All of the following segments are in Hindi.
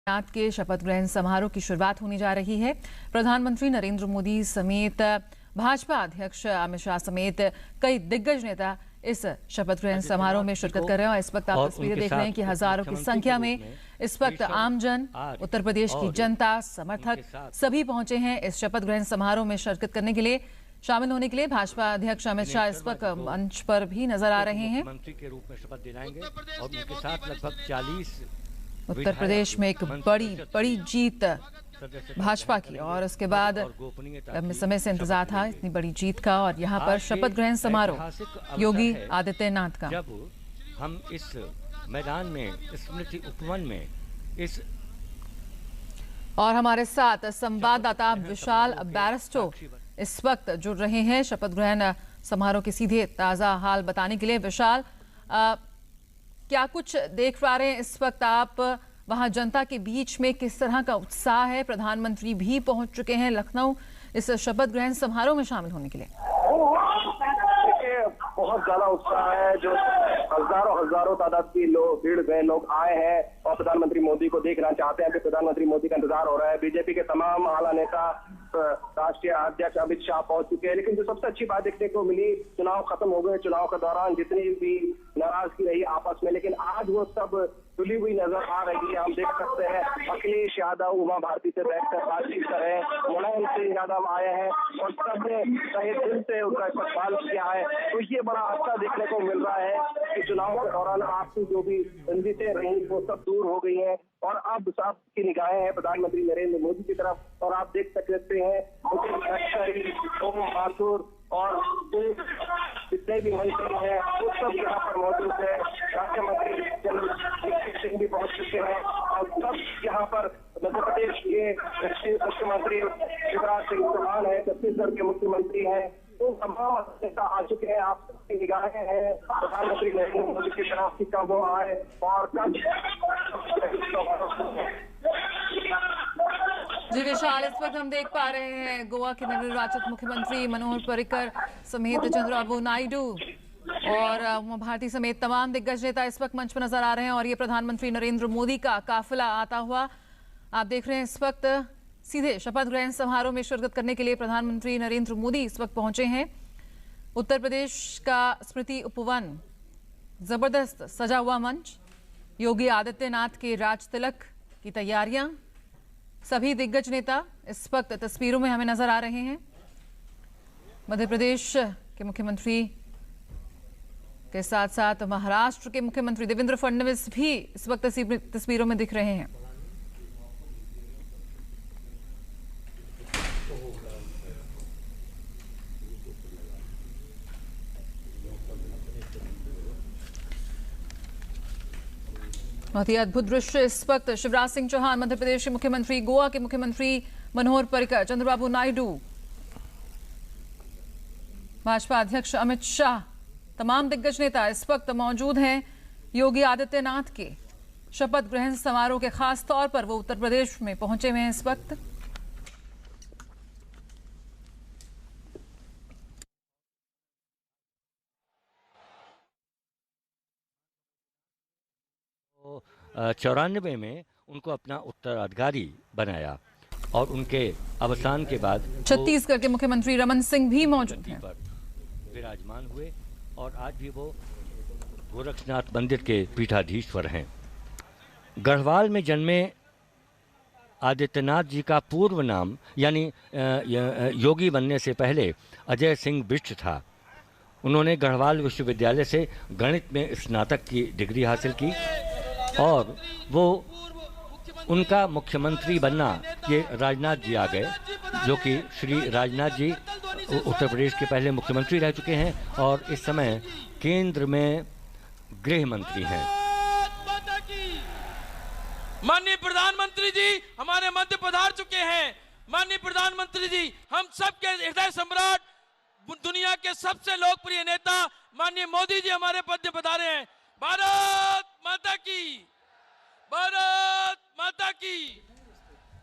नाथ के शपथ ग्रहण समारोह की शुरुआत होने जा रही है। प्रधानमंत्री नरेंद्र मोदी समेत भाजपा अध्यक्ष अमित शाह समेत कई दिग्गज नेता इस शपथ ग्रहण समारोह में शिरकत कर रहे हैं और इस वक्त आप तस्वीरें देख रहे हैं कि हजारों की संख्या में इस वक्त आमजन, उत्तर प्रदेश की जनता, समर्थक सभी पहुंचे हैं इस शपथ ग्रहण समारोह में शिरकत करने के लिए, शामिल होने के लिए। भाजपा अध्यक्ष अमित शाह इस वक्त मंच पर भी नजर आ रहे हैं। मंत्री के रूप में शपथ दिलाएंगे और उनके साथ लगभग 40 उत्तर प्रदेश में एक बड़ी जीत भाजपा की और उसके बाद लंबे समय से इंतजार था इतनी बड़ी जीत का और यहाँ पर शपथ ग्रहण समारोह योगी आदित्यनाथ का। जब हम इस मैदान में स्मृति उपवन में इस और हमारे साथ संवाददाता विशाल बैरिस्टो इस वक्त जुड़ रहे हैं शपथ ग्रहण समारोह के सीधे ताजा हाल बताने के लिए। विशाल, क्या कुछ देख पा रहे हैं इस वक्त आप वहां जनता के बीच में, किस तरह का उत्साह है? प्रधानमंत्री भी पहुंच चुके हैं लखनऊ इस शपथ ग्रहण समारोह में शामिल होने के लिए। बहुत ज्यादा उत्साह है, जो हजारों तादाद की भीड़ में लोग आए हैं और प्रधानमंत्री मोदी को देखना चाहते हैं। प्रधानमंत्री मोदी का इंतजार हो रहा है। बीजेपी के तमाम आला नेता, राष्ट्रीय अध्यक्ष अमित शाह पहुंच चुके हैं। लेकिन जो सबसे अच्छी बात देखने को मिली, चुनाव खत्म हो गए, चुनाव के दौरान जितनी भी नाराजगी रही आपस में, लेकिन आज वो सब तुली हुई नजर आ रही है। हम देख सकते हैं अखिलेश यादव उमा भारती से बैठकर बातचीत कर रहे हैं, मुलायम सिंह यादव आए हैं और सबने सही दिल से उनका इस्तेमाल किया है। तो ये बड़ा अच्छा देखने को मिल रहा है कि चुनाव के दौरान आपकी जो भी रंजिशें रही वो सब दूर हो गई हैं और अब सबकी निगाहें हैं प्रधानमंत्री नरेंद्र मोदी की तरफ। और आप देख सकते हैं ओम माथुर और जितने भी मंत्री हैं वो सब यहाँ पर मौजूद है। राज्य मंत्री जनरल सिंह भी पहुंच चुके हैं और सब यहाँ पर मध्य प्रदेश के मुख्यमंत्री शिवराज सिंह चौहान है, छत्तीसगढ़ के मुख्यमंत्री हैं, तो तमाम नेता आ चुके हैं। आप सबकी निगाहें हैं प्रधानमंत्री नरेंद्र मोदी की तरफ की कब वो आए और कब। जी विशाल, इस वक्त हम देख पा रहे हैं गोवा के नवनिर्वाचित मुख्यमंत्री मनोहर पर्रिकर समेत चंद्रबाबू नायडू और उमा भारती समेत तमाम दिग्गज नेता इस वक्त मंच पर नजर आ रहे हैं और ये प्रधानमंत्री नरेंद्र मोदी का काफिला आता हुआ आप देख रहे हैं। इस वक्त सीधे शपथ ग्रहण समारोह में शिरकत करने के लिए प्रधानमंत्री नरेंद्र मोदी इस वक्त पहुंचे हैं। उत्तर प्रदेश का स्मृति उपवन, जबरदस्त सजा हुआ मंच, योगी आदित्यनाथ के राज तिलक की तैयारियां, सभी दिग्गज नेता इस वक्त तस्वीरों में हमें नजर आ रहे हैं। मध्य प्रदेश के मुख्यमंत्री के साथ साथ महाराष्ट्र के मुख्यमंत्री देवेंद्र फडणवीस भी इस वक्त तस्वीरों में दिख रहे हैं। बहुत ही अद्भुत दृश्य इस वक्त। शिवराज सिंह चौहान मध्य प्रदेश के मुख्यमंत्री, गोवा के मुख्यमंत्री मनोहर पर्रिकर, चंद्रबाबू नायडू, भाजपा अध्यक्ष अमित शाह, तमाम दिग्गज नेता इस वक्त मौजूद हैं योगी आदित्यनाथ के शपथ ग्रहण समारोह के। खास तौर पर वो उत्तर प्रदेश में पहुंचे हुए हैं इस वक्त। तो 94 में उनको अपना उत्तराधिकारी बनाया और उनके अवसान के बाद छत्तीसगढ़ के मुख्यमंत्री रमन सिंह भी मौजूद हैं, विराजमान हुए और आज भी वो गोरखनाथ मंदिर के पीठाधीश्वर हैं। गढ़वाल में जन्मे आदित्यनाथ जी का पूर्व नाम यानी योगी बनने से पहले अजय सिंह बिष्ट था। उन्होंने गढ़वाल विश्वविद्यालय से गणित में स्नातक की डिग्री हासिल की और वो उनका मुख्यमंत्री बनना, ये राजनाथ जी आ गए, जो कि श्री राजनाथ जी उत्तर प्रदेश के पहले मुख्यमंत्री रह चुके हैं और इस समय केंद्र में गृह मंत्री हैं। माननीय प्रधानमंत्री जी हमारे मध्य पधार चुके हैं। माननीय प्रधानमंत्री जी हम सबके हृदय सम्राट, दुनिया के सबसे लोकप्रिय नेता माननीय मोदी जी हमारे पद पधारे हैं। भारत माता की, भारत माता की,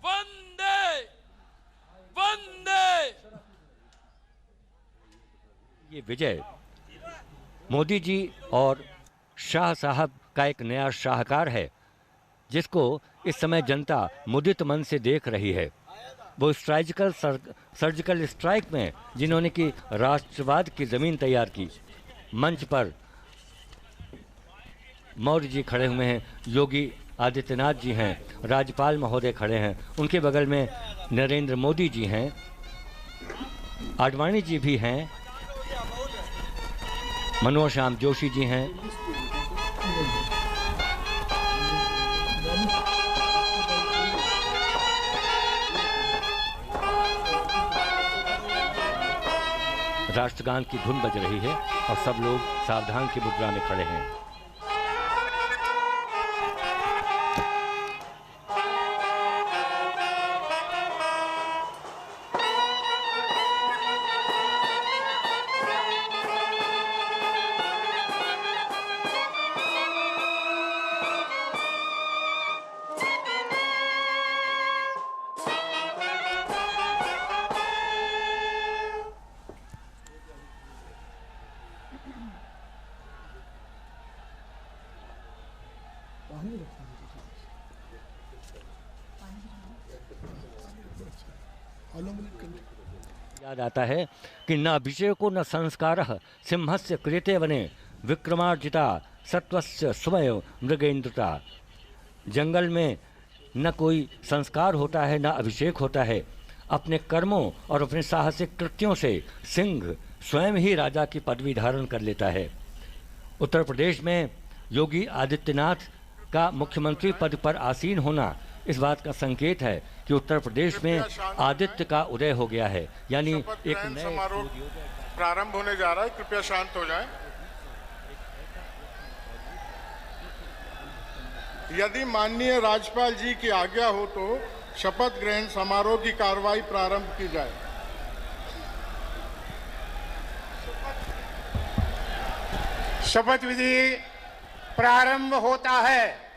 वंदे वंदे। ये विजय मोदी जी और शाह साहब का एक नया शाहकार है जिसको इस समय जनता मुदित मन से देख रही है। वो सर्जिकल स्ट्राइक में जिन्होंने की राष्ट्रवाद की ज़मीन तैयार की, मंच पर मौर्य जी खड़े हुए हैं, योगी आदित्यनाथ जी हैं, राज्यपाल महोदय खड़े हैं, उनके बगल में नरेंद्र मोदी जी हैं, आडवाणी जी भी हैं, मनोहर श्याम जोशी जी हैं। राष्ट्रगान की धुन बज रही है और सब लोग सावधान की मुद्रा में खड़े हैं। याद आता है कि न अभिषेको न संस्कारः सिंहस्य क्रियते वने विक्रमार्जिता सत्वस्य स्वयं मृगेन्द्रता। जंगल में न कोई संस्कार होता है, न अभिषेक होता है। अपने कर्मों और अपने साहसिक कृत्यों से सिंह स्वयं ही राजा की पदवी धारण कर लेता है। उत्तर प्रदेश में योगी आदित्यनाथ का मुख्यमंत्री पद पर आसीन होना इस बात का संकेत है कि उत्तर प्रदेश में आदित्य का उदय हो गया है, यानी एक नए समारोह प्रारंभ होने जा रहा है। कृपया शांत हो जाएं। यदि माननीय राज्यपाल जी की आज्ञा हो तो शपथ ग्रहण समारोह की कार्रवाई प्रारंभ की जाए। शपथ विधि प्रारंभ होता है।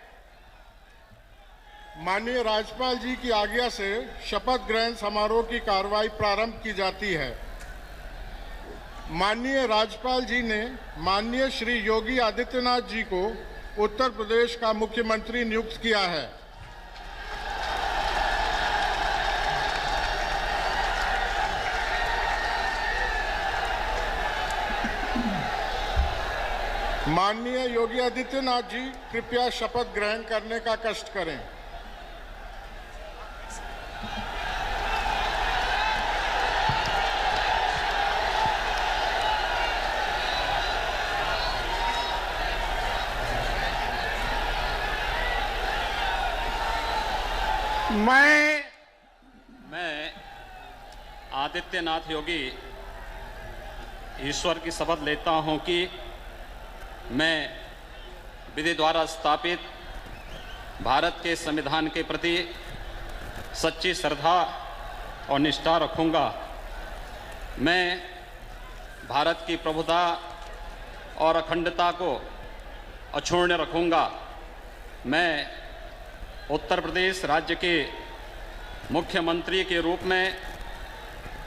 माननीय राज्यपाल जी की आज्ञा से शपथ ग्रहण समारोह की कार्रवाई प्रारंभ की जाती है। माननीय राज्यपाल जी ने माननीय श्री योगी आदित्यनाथ जी को उत्तर प्रदेश का मुख्यमंत्री नियुक्त किया है। माननीय योगी आदित्यनाथ जी कृपया शपथ ग्रहण करने का कष्ट करें। मैं आदित्यनाथ योगी ईश्वर की शपथ लेता हूं कि मैं विधि द्वारा स्थापित भारत के संविधान के प्रति सच्ची श्रद्धा और निष्ठा रखूंगा। मैं भारत की प्रभुता और अखंडता को अक्षुण्ण रखूंगा। मैं उत्तर प्रदेश राज्य के मुख्यमंत्री के रूप में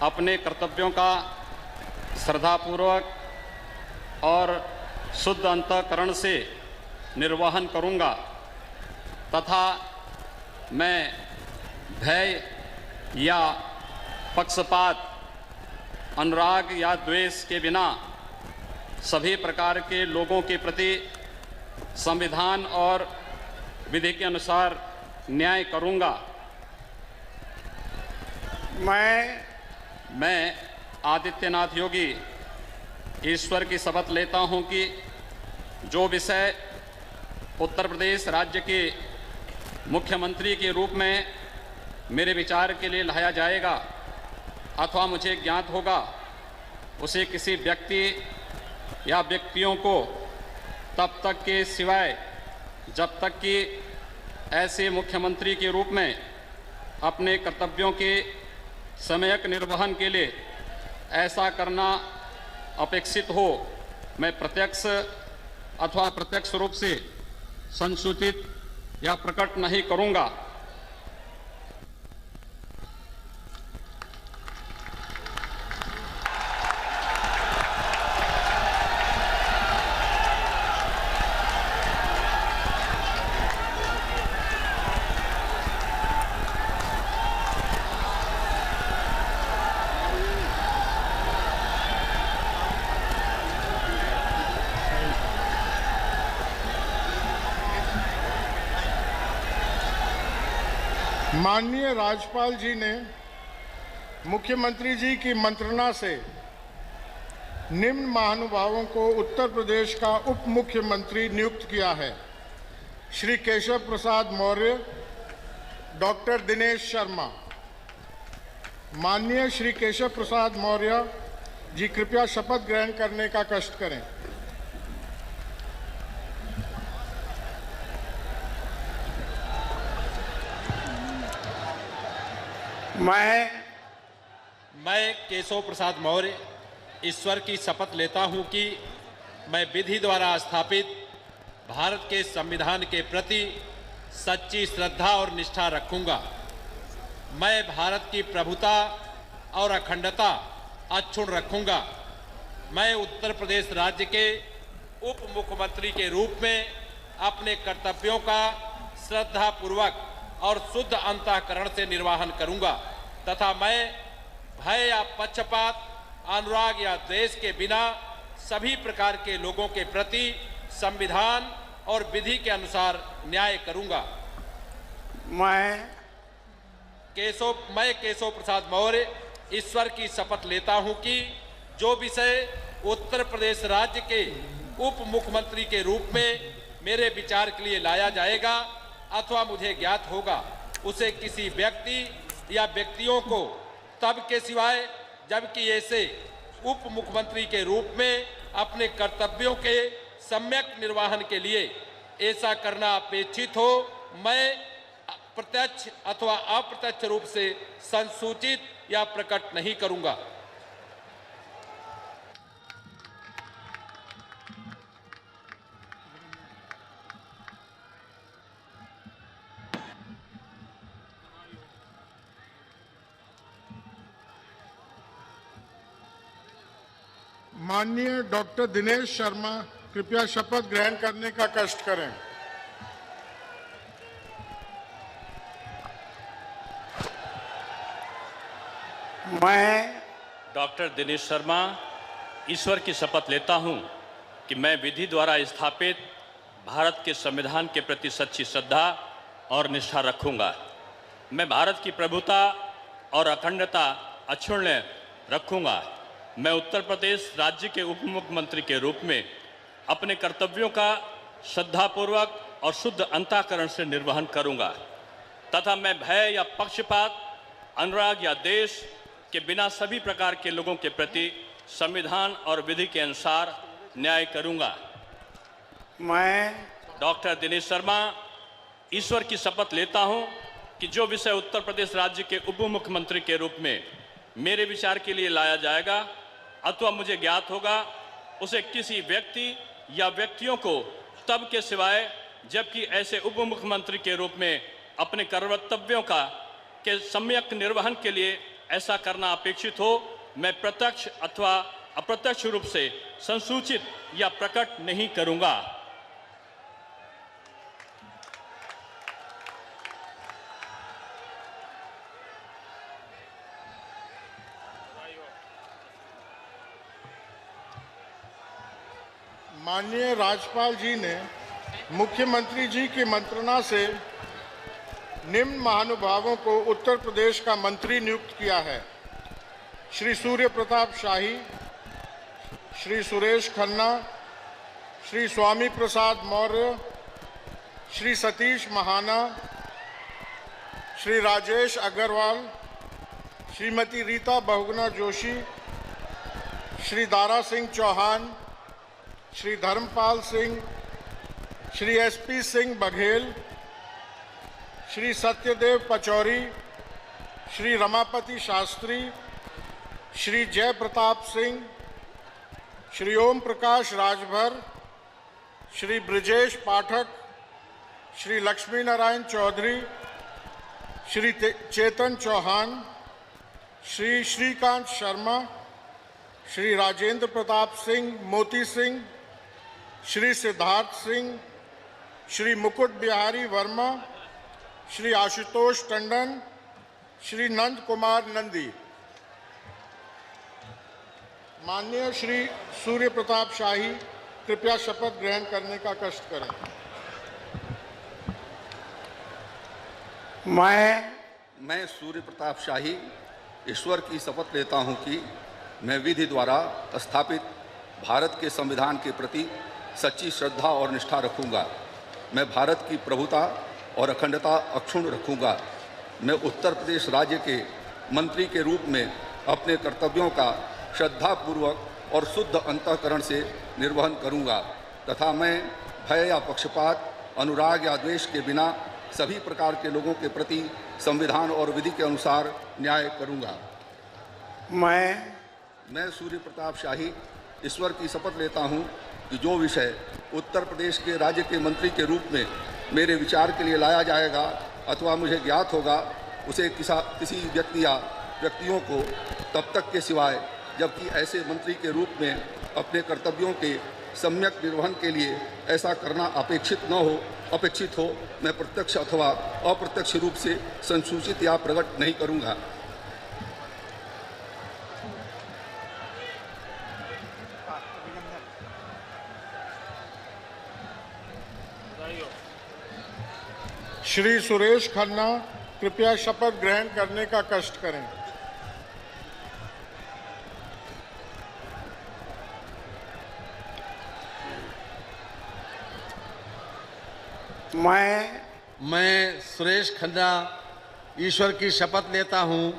अपने कर्तव्यों का श्रद्धापूर्वक और शुद्ध अंतःकरण से निर्वहन करूंगा तथा मैं भय या पक्षपात, अनुराग या द्वेष के बिना सभी प्रकार के लोगों के प्रति संविधान और विधि के अनुसार न्याय करूंगा। मैं आदित्यनाथ योगी ईश्वर की शपथ लेता हूं कि जो विषय उत्तर प्रदेश राज्य के मुख्यमंत्री के रूप में मेरे विचार के लिए लाया जाएगा अथवा मुझे ज्ञात होगा, उसे किसी व्यक्ति या व्यक्तियों को तब तक के सिवाय जब तक कि ऐसे मुख्यमंत्री के रूप में अपने कर्तव्यों के सम्यक निर्वहन के लिए ऐसा करना अपेक्षित हो, मैं प्रत्यक्ष अथवा अप्रत्यक्ष रूप से संसूचित या प्रकट नहीं करूंगा। माननीय राज्यपाल जी ने मुख्यमंत्री जी की मंत्रणा से निम्न महानुभावों को उत्तर प्रदेश का उप मुख्यमंत्री नियुक्त किया है। श्री केशव प्रसाद मौर्य, डॉक्टर दिनेश शर्मा। माननीय श्री केशव प्रसाद मौर्य जी कृपया शपथ ग्रहण करने का कष्ट करें। मैं केशव प्रसाद मौर्य ईश्वर की शपथ लेता हूं कि मैं विधि द्वारा स्थापित भारत के संविधान के प्रति सच्ची श्रद्धा और निष्ठा रखूंगा। मैं भारत की प्रभुता और अखंडता अक्षुण्ण रखूंगा। मैं उत्तर प्रदेश राज्य के उप मुख्यमंत्री के रूप में अपने कर्तव्यों का श्रद्धापूर्वक और शुद्ध अंतःकरण से निर्वहन करूंगा तथा मैं भय या पक्षपात, अनुराग या द्वेष के बिना सभी प्रकार के लोगों के प्रति संविधान और विधि के अनुसार न्याय करूंगा। मैं केशव प्रसाद मौर्य ईश्वर की शपथ लेता हूं कि जो विषय उत्तर प्रदेश राज्य के उप मुख्यमंत्री के रूप में मेरे विचार के लिए लाया जाएगा अथवा मुझे ज्ञात होगा, उसे किसी व्यक्ति या व्यक्तियों को तब के सिवाय जबकि ऐसे उप मुख्यमंत्री के रूप में अपने कर्तव्यों के सम्यक निर्वहन के लिए ऐसा करना अपेक्षित हो, मैं प्रत्यक्ष अथवा अप्रत्यक्ष रूप से संसूचित या प्रकट नहीं करूंगा। माननीय डॉक्टर दिनेश शर्मा कृपया शपथ ग्रहण करने का कष्ट करें। मैं डॉक्टर दिनेश शर्मा ईश्वर की शपथ लेता हूं कि मैं विधि द्वारा स्थापित भारत के संविधान के प्रति सच्ची श्रद्धा और निष्ठा रखूंगा। मैं भारत की प्रभुता और अखंडता अक्षुण्ण रखूंगा। मैं उत्तर प्रदेश राज्य के उप मुख्यमंत्री के रूप में अपने कर्तव्यों का श्रद्धापूर्वक और शुद्ध अंतःकरण से निर्वहन करूंगा तथा मैं भय या पक्षपात, अनुराग या द्वेष के बिना सभी प्रकार के लोगों के प्रति संविधान और विधि के अनुसार न्याय करूंगा। मैं डॉक्टर दिनेश शर्मा ईश्वर की शपथ लेता हूं कि जो विषय उत्तर प्रदेश राज्य के उप मुख्यमंत्री के रूप में मेरे विचार के लिए लाया जाएगा अथवा मुझे ज्ञात होगा, उसे किसी व्यक्ति या व्यक्तियों को तब के सिवाय जबकि ऐसे उप मुख्यमंत्री के रूप में अपने कर्तव्यों के सम्यक निर्वहन के लिए ऐसा करना अपेक्षित हो, मैं प्रत्यक्ष अथवा अप्रत्यक्ष रूप से संसूचित या प्रकट नहीं करूंगा। माननीय राज्यपाल जी ने मुख्यमंत्री जी की मंत्रणा से निम्न महानुभावों को उत्तर प्रदेश का मंत्री नियुक्त किया है। श्री सूर्य प्रताप शाही, श्री सुरेश खन्ना, श्री स्वामी प्रसाद मौर्य, श्री सतीश महाना, श्री राजेश अग्रवाल, श्रीमती रीता बहुगुणा जोशी, श्री दारा सिंह चौहान, श्री धर्मपाल सिंह, श्री एसपी सिंह बघेल, श्री सत्यदेव पचौरी, श्री रमापति शास्त्री, श्री जय प्रताप सिंह, श्री ओम प्रकाश राजभर, श्री ब्रजेश पाठक, श्री लक्ष्मी नारायण चौधरी, श्री चेतन चौहान, श्री श्रीकांत शर्मा, श्री राजेंद्र प्रताप सिंह मोती सिंह, श्री सिद्धार्थ सिंह, श्री मुकुट बिहारी वर्मा, श्री आशुतोष टंडन, श्री नंद कुमार नंदी। माननीय श्री सूर्य प्रताप शाही कृपया शपथ ग्रहण करने का कष्ट करें। मैं मैं सूर्य प्रताप शाही ईश्वर की शपथ लेता हूं कि मैं विधि द्वारा स्थापित भारत के संविधान के प्रति सच्ची श्रद्धा और निष्ठा रखूंगा। मैं भारत की प्रभुता और अखंडता अक्षुण्ण रखूंगा। मैं उत्तर प्रदेश राज्य के मंत्री के रूप में अपने कर्तव्यों का श्रद्धापूर्वक और शुद्ध अंतःकरण से निर्वहन करूंगा तथा मैं भय या पक्षपात, अनुराग या द्वेष के बिना सभी प्रकार के लोगों के प्रति संविधान और विधि के अनुसार न्याय करूंगा। मैं सूर्य प्रताप शाही ईश्वर की शपथ लेता हूं कि जो विषय उत्तर प्रदेश के राज्य के मंत्री के रूप में मेरे विचार के लिए लाया जाएगा अथवा मुझे ज्ञात होगा, उसे किसी व्यक्ति या व्यक्तियों को तब तक के सिवाय जबकि ऐसे मंत्री के रूप में अपने कर्तव्यों के सम्यक निर्वहन के लिए ऐसा करना अपेक्षित हो मैं प्रत्यक्ष अथवा अप्रत्यक्ष रूप से संसूचित या प्रकट नहीं करूंगा। श्री सुरेश खन्ना कृपया शपथ ग्रहण करने का कष्ट करें। मैं सुरेश खन्ना ईश्वर की शपथ लेता हूं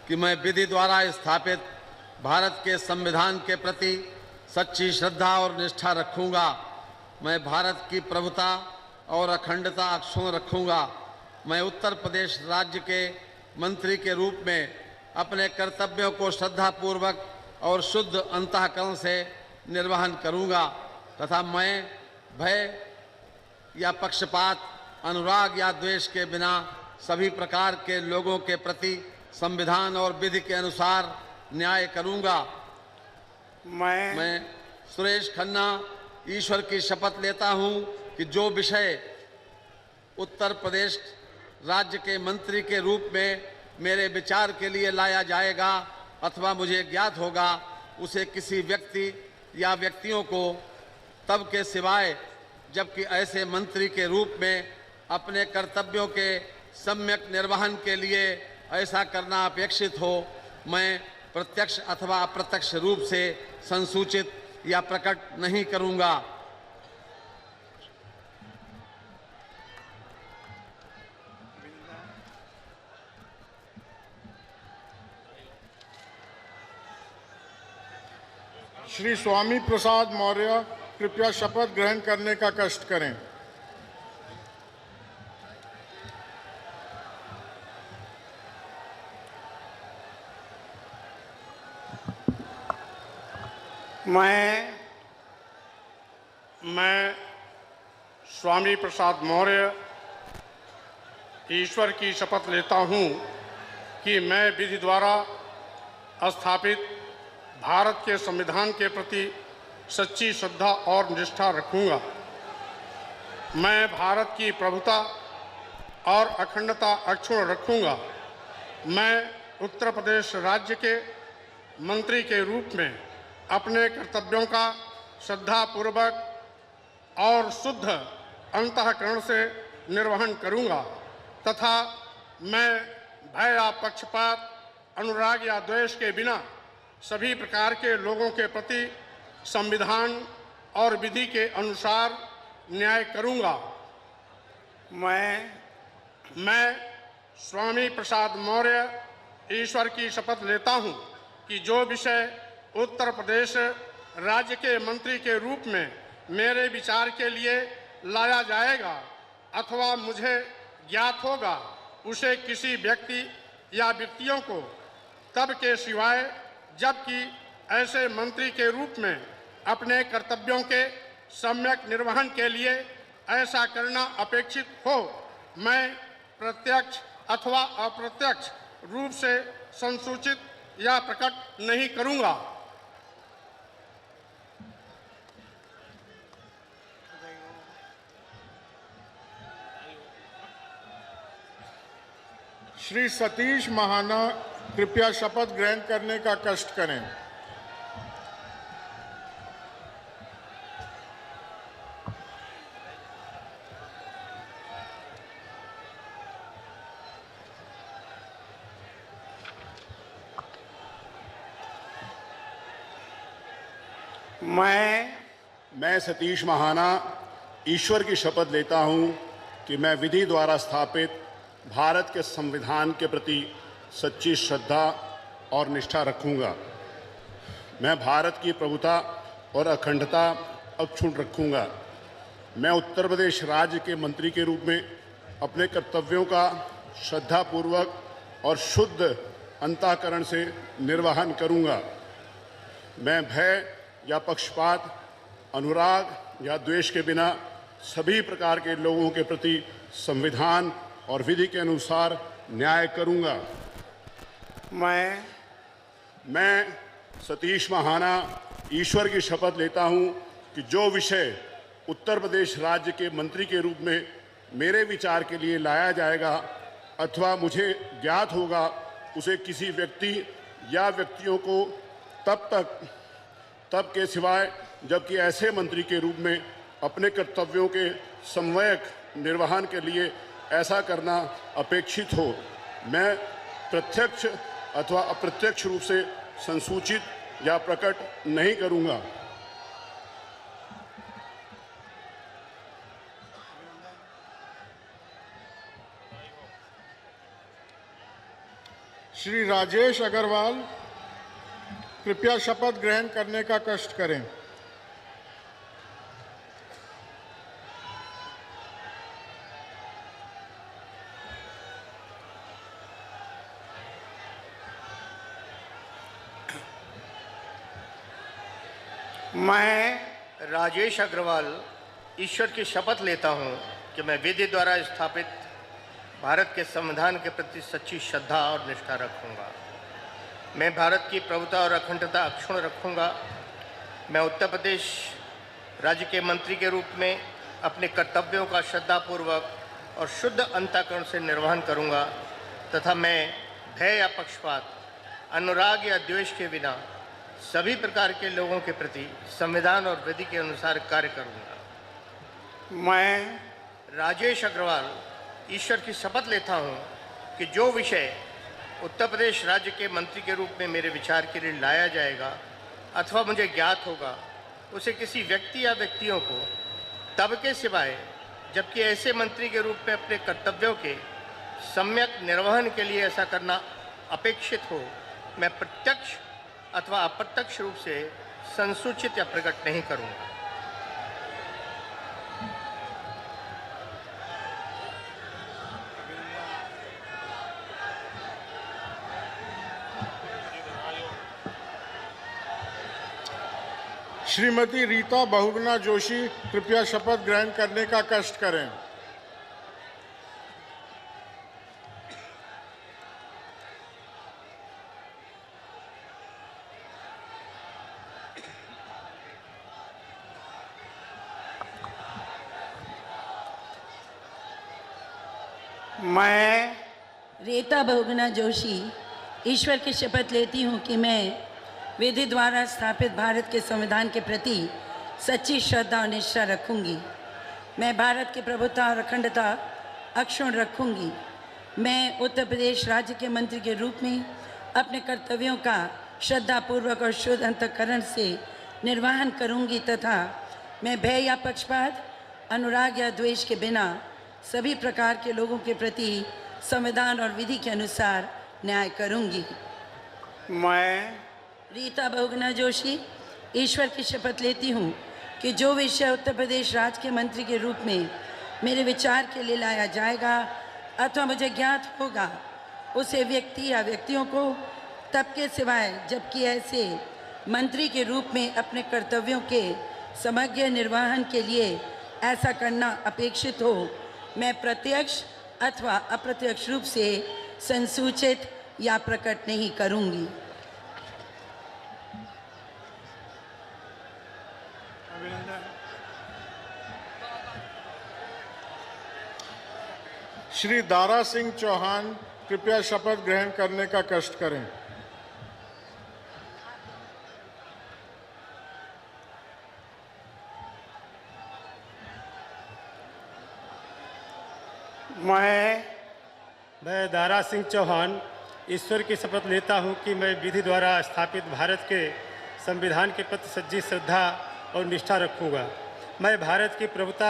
कि मैं विधि द्वारा स्थापित भारत के संविधान के प्रति सच्ची श्रद्धा और निष्ठा रखूंगा। मैं भारत की प्रभुता और अखंडता अक्षुण्ण रखूंगा। मैं उत्तर प्रदेश राज्य के मंत्री के रूप में अपने कर्तव्यों को श्रद्धापूर्वक और शुद्ध अंतःकरण से निर्वहन करूंगा तथा मैं भय या पक्षपात, अनुराग या द्वेष के बिना सभी प्रकार के लोगों के प्रति संविधान और विधि के अनुसार न्याय करूंगा। मैं सुरेश खन्ना ईश्वर की शपथ लेता हूं कि जो विषय उत्तर प्रदेश राज्य के मंत्री के रूप में मेरे विचार के लिए लाया जाएगा अथवा मुझे ज्ञात होगा, उसे किसी व्यक्ति या व्यक्तियों को तब के सिवाय जबकि ऐसे मंत्री के रूप में अपने कर्तव्यों के सम्यक निर्वहन के लिए ऐसा करना अपेक्षित हो मैं प्रत्यक्ष अथवा अप्रत्यक्ष रूप से संसूचित या प्रकट नहीं करूंगा। श्री स्वामी प्रसाद मौर्य कृपया शपथ ग्रहण करने का कष्ट करें। मैं स्वामी प्रसाद मौर्य ईश्वर की शपथ लेता हूं कि मैं विधि द्वारा स्थापित भारत के संविधान के प्रति सच्ची श्रद्धा और निष्ठा रखूंगा। मैं भारत की प्रभुता और अखंडता अक्षुण्ण रखूंगा। मैं उत्तर प्रदेश राज्य के मंत्री के रूप में अपने कर्तव्यों का श्रद्धापूर्वक और शुद्ध अंतःकरण से निर्वहन करूंगा तथा मैं भय या पक्षपात, अनुराग या द्वेष के बिना सभी प्रकार के लोगों के प्रति संविधान और विधि के अनुसार न्याय करूंगा। मैं स्वामी प्रसाद मौर्य ईश्वर की शपथ लेता हूं कि जो विषय उत्तर प्रदेश राज्य के मंत्री के रूप में मेरे विचार के लिए लाया जाएगा अथवा मुझे ज्ञात होगा, उसे किसी व्यक्ति या व्यक्तियों को तब के सिवाय जबकि ऐसे मंत्री के रूप में अपने कर्तव्यों के सम्यक निर्वहन के लिए ऐसा करना अपेक्षित हो मैं प्रत्यक्ष अथवा अप्रत्यक्ष रूप से संसूचित या प्रकट नहीं करूंगा। श्री सतीश महाना कृपया शपथ ग्रहण करने का कष्ट करें। मैं सतीश महाना ईश्वर की शपथ लेता हूं कि मैं विधि द्वारा स्थापित भारत के संविधान के प्रति सच्ची श्रद्धा और निष्ठा रखूंगा। मैं भारत की प्रभुता और अखंडता अक्षुण्ण रखूंगा। मैं उत्तर प्रदेश राज्य के मंत्री के रूप में अपने कर्तव्यों का श्रद्धापूर्वक और शुद्ध अंतःकरण से निर्वहन करूंगा। मैं भय या पक्षपात, अनुराग या द्वेष के बिना सभी प्रकार के लोगों के प्रति संविधान और विधि के अनुसार न्याय करूंगा। मैं सतीश महाना ईश्वर की शपथ लेता हूं कि जो विषय उत्तर प्रदेश राज्य के मंत्री के रूप में मेरे विचार के लिए लाया जाएगा अथवा मुझे ज्ञात होगा, उसे किसी व्यक्ति या व्यक्तियों को तब के सिवाय जबकि ऐसे मंत्री के रूप में अपने कर्तव्यों के समन्वयक निर्वहन के लिए ऐसा करना अपेक्षित हो, मैं प्रत्यक्ष अथवा अप्रत्यक्ष रूप से संसूचित या प्रकट नहीं करूंगा। श्री राजेश अग्रवाल, कृपया शपथ ग्रहण करने का कष्ट करें। मैं राजेश अग्रवाल ईश्वर की शपथ लेता हूं कि मैं विधि द्वारा स्थापित भारत के संविधान के प्रति सच्ची श्रद्धा और निष्ठा रखूंगा। मैं भारत की प्रभुता और अखंडता अक्षुण्ण रखूंगा। मैं उत्तर प्रदेश राज्य के मंत्री के रूप में अपने कर्तव्यों का श्रद्धापूर्वक और शुद्ध अंतःकरण से निर्वहन करूंगा तथा मैं भय या पक्षपात, अनुराग या द्वेष के बिना सभी प्रकार के लोगों के प्रति संविधान और विधि के अनुसार कार्य करूंगा। मैं राजेश अग्रवाल ईश्वर की शपथ लेता हूं कि जो विषय उत्तर प्रदेश राज्य के मंत्री के रूप में मेरे विचार के लिए लाया जाएगा अथवा मुझे ज्ञात होगा, उसे किसी व्यक्ति या व्यक्तियों को तब के सिवाय जबकि ऐसे मंत्री के रूप में अपने कर्तव्यों के सम्यक निर्वहन के लिए ऐसा करना अपेक्षित हो, मैं प्रत्यक्ष अथवा अप्रत्यक्ष रूप से संसूचित या प्रकट नहीं करूंगा। श्रीमती रीता बहुगुणा जोशी, कृपया शपथ ग्रहण करने का कष्ट करें। मैं रीता बहुगुणा जोशी ईश्वर की शपथ लेती हूँ कि मैं विधि द्वारा स्थापित भारत के संविधान के प्रति सच्ची श्रद्धा और निष्ठा रखूंगी। मैं भारत की प्रभुता और अखंडता अक्षुण्ण रखूंगी। मैं उत्तर प्रदेश राज्य के मंत्री के रूप में अपने कर्तव्यों का श्रद्धापूर्वक और शुद्ध अंतःकरण से निर्वहन करूंगी तथा मैं भय या पक्षपात, अनुराग या द्वेष के बिना सभी प्रकार के लोगों के प्रति संविधान और विधि के अनुसार न्याय करूंगी। मैं रीता बहुगुणा जोशी ईश्वर की शपथ लेती हूँ कि जो विषय उत्तर प्रदेश राज्य के मंत्री के रूप में मेरे विचार के लिए लाया जाएगा अथवा मुझे ज्ञात होगा, उसे व्यक्ति या व्यक्तियों को तब के सिवाय जबकि ऐसे मंत्री के रूप में अपने कर्तव्यों के समग्र निर्वहन के लिए ऐसा करना अपेक्षित हो, मैं प्रत्यक्ष अथवा अप्रत्यक्ष रूप से संसूचित या प्रकट नहीं करूंगी। श्री दारा सिंह चौहान, कृपया शपथ ग्रहण करने का कष्ट करें। मैं दारा सिंह चौहान ईश्वर की शपथ लेता हूं कि मैं विधि द्वारा स्थापित भारत के संविधान के प्रति सच्ची श्रद्धा और निष्ठा रखूँगा। मैं भारत की प्रभुता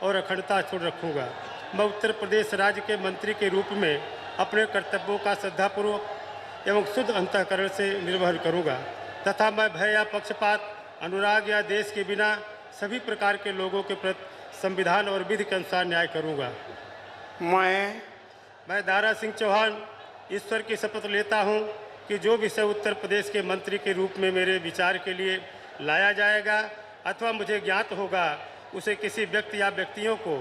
और अखंडता अक्षुण्ण रखूँगा। मैं उत्तर प्रदेश राज्य के मंत्री के रूप में अपने कर्तव्यों का श्रद्धापूर्वक एवं शुद्ध अंतःकरण से निर्वहन करूँगा तथा मैं भय या पक्षपात, अनुराग या देश के बिना सभी प्रकार के लोगों के प्रति संविधान और विधि के अनुसार न्याय करूँगा। मैं दारा सिंह चौहान ईश्वर की शपथ लेता हूँ कि जो विषय उत्तर प्रदेश के मंत्री के रूप में मेरे विचार के लिए लाया जाएगा अथवा मुझे ज्ञात होगा, उसे किसी व्यक्ति या व्यक्तियों को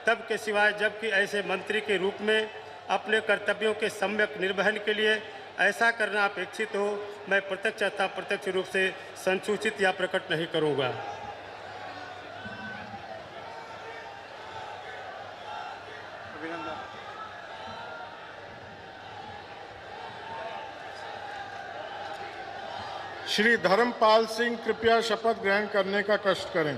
तब के सिवाय जबकि ऐसे मंत्री के रूप में अपने कर्तव्यों के सम्यक निर्वहन के लिए ऐसा करना अपेक्षित हो, मैं प्रत्यक्ष अथवा अप्रत्यक्ष रूप से संसूचित या प्रकट नहीं करूँगा। श्री धर्मपाल सिंह कृपया शपथ ग्रहण करने का कष्ट करें।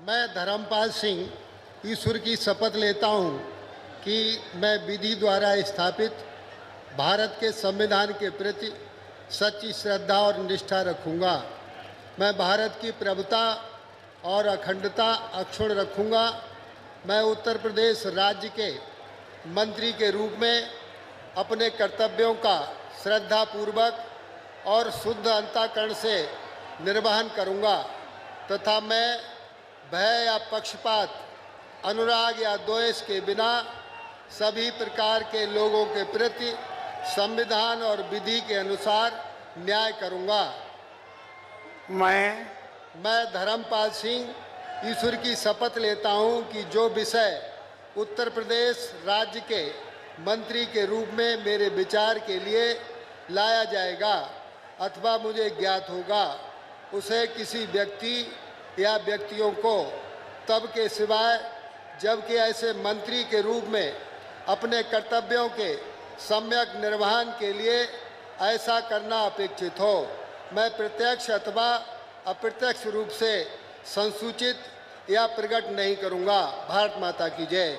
मैं धर्मपाल सिंह ईश्वर की शपथ लेता हूँ कि मैं विधि द्वारा स्थापित भारत के संविधान के प्रति सच्ची श्रद्धा और निष्ठा रखूँगा। मैं भारत की प्रभुता और अखंडता अक्षुण्ण रखूँगा। मैं उत्तर प्रदेश राज्य के मंत्री के रूप में अपने कर्तव्यों का श्रद्धापूर्वक और शुद्ध अंतःकरण से निर्वहन करूँगा तथा मैं भय या पक्षपात, अनुराग या द्वेष के बिना सभी प्रकार के लोगों के प्रति संविधान और विधि के अनुसार न्याय करूँगा। मैं धर्मपाल सिंह ईश्वर की शपथ लेता हूँ कि जो विषय उत्तर प्रदेश राज्य के मंत्री के रूप में मेरे विचार के लिए लाया जाएगा अथवा मुझे ज्ञात होगा, उसे किसी व्यक्ति या व्यक्तियों को तब के सिवाय जबकि ऐसे मंत्री के रूप में अपने कर्तव्यों के सम्यक निर्वहन के लिए ऐसा करना अपेक्षित हो, मैं प्रत्यक्ष अथवा अप्रत्यक्ष रूप से संसूचित या प्रकट नहीं करूँगा। भारत माता की जय।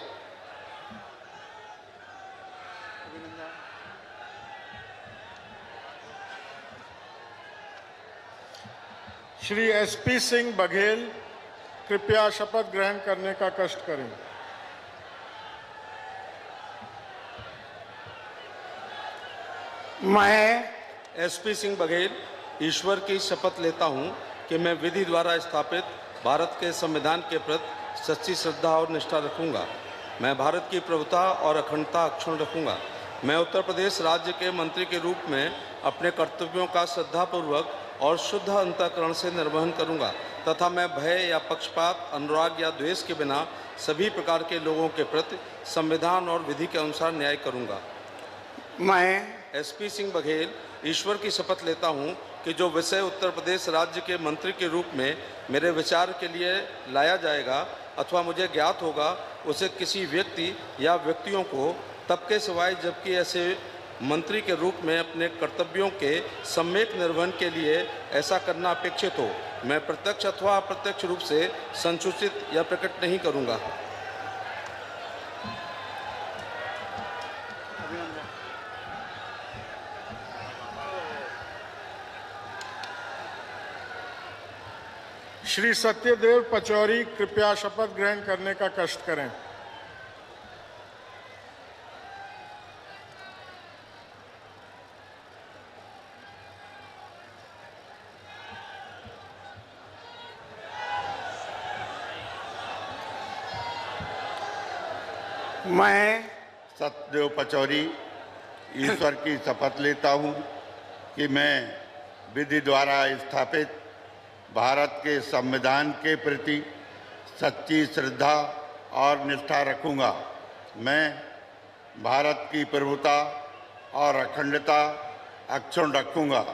श्री एसपी सिंह बघेल कृपया शपथ ग्रहण करने का कष्ट करें। मैं एसपी सिंह बघेल ईश्वर की शपथ लेता हूं कि मैं विधि द्वारा स्थापित भारत के संविधान के प्रति सच्ची श्रद्धा और निष्ठा रखूंगा। मैं भारत की प्रभुता और अखंडता अक्षुण्ण रखूंगा। मैं उत्तर प्रदेश राज्य के मंत्री के रूप में अपने कर्तव्यों का श्रद्धापूर्वक और शुद्ध अंतःकरण से निर्वहन करूंगा तथा मैं भय या पक्षपात, अनुराग या द्वेष के बिना सभी प्रकार के लोगों के प्रति संविधान और विधि के अनुसार न्याय करूंगा। मैं एसपी सिंह बघेल ईश्वर की शपथ लेता हूं कि जो विषय उत्तर प्रदेश राज्य के मंत्री के रूप में मेरे विचार के लिए लाया जाएगा अथवा मुझे ज्ञात होगा, उसे किसी व्यक्ति या व्यक्तियों को तब के सिवाय जबकि ऐसे मंत्री के रूप में अपने कर्तव्यों के सम्यक निर्वहन के लिए ऐसा करना अपेक्षित हो, मैं प्रत्यक्ष अथवा अप्रत्यक्ष रूप से संसूचित या प्रकट नहीं करूंगा। श्री सत्यदेव पचौरी कृपया शपथ ग्रहण करने का कष्ट करें। मैं सत्यदेव पचौरी ईश्वर की शपथ लेता हूँ कि मैं विधि द्वारा स्थापित भारत के संविधान के प्रति सच्ची श्रद्धा और निष्ठा रखूँगा। मैं भारत की प्रभुता और अखंडता अक्षुण्ण रखूँगा।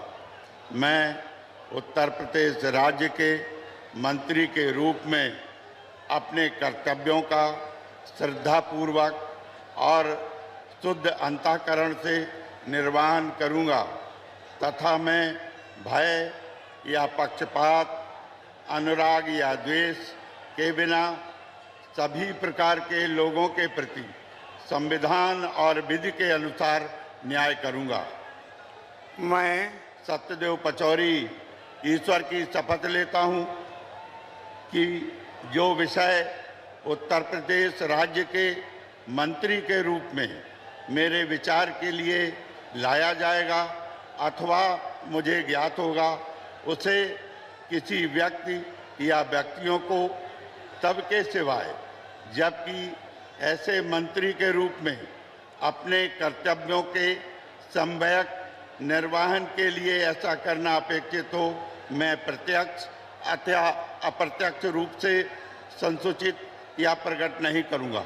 मैं उत्तर प्रदेश राज्य के मंत्री के रूप में अपने कर्तव्यों का श्रद्धापूर्वक और शुद्ध अंतःकरण से निर्वहन करूँगा तथा मैं भय या पक्षपात, अनुराग या द्वेष के बिना सभी प्रकार के लोगों के प्रति संविधान और विधि के अनुसार न्याय करूंगा। मैं सत्यदेव पचौरी ईश्वर की शपथ लेता हूं कि जो विषय उत्तर प्रदेश राज्य के मंत्री के रूप में मेरे विचार के लिए लाया जाएगा अथवा मुझे ज्ञात होगा, उसे किसी व्यक्ति या व्यक्तियों को तब के सिवाय जबकि ऐसे मंत्री के रूप में अपने कर्तव्यों के सम्यक निर्वहन के लिए ऐसा करना अपेक्षित हो, मैं प्रत्यक्ष अथवा अप्रत्यक्ष रूप से संसूचित या प्रकट नहीं करूंगा।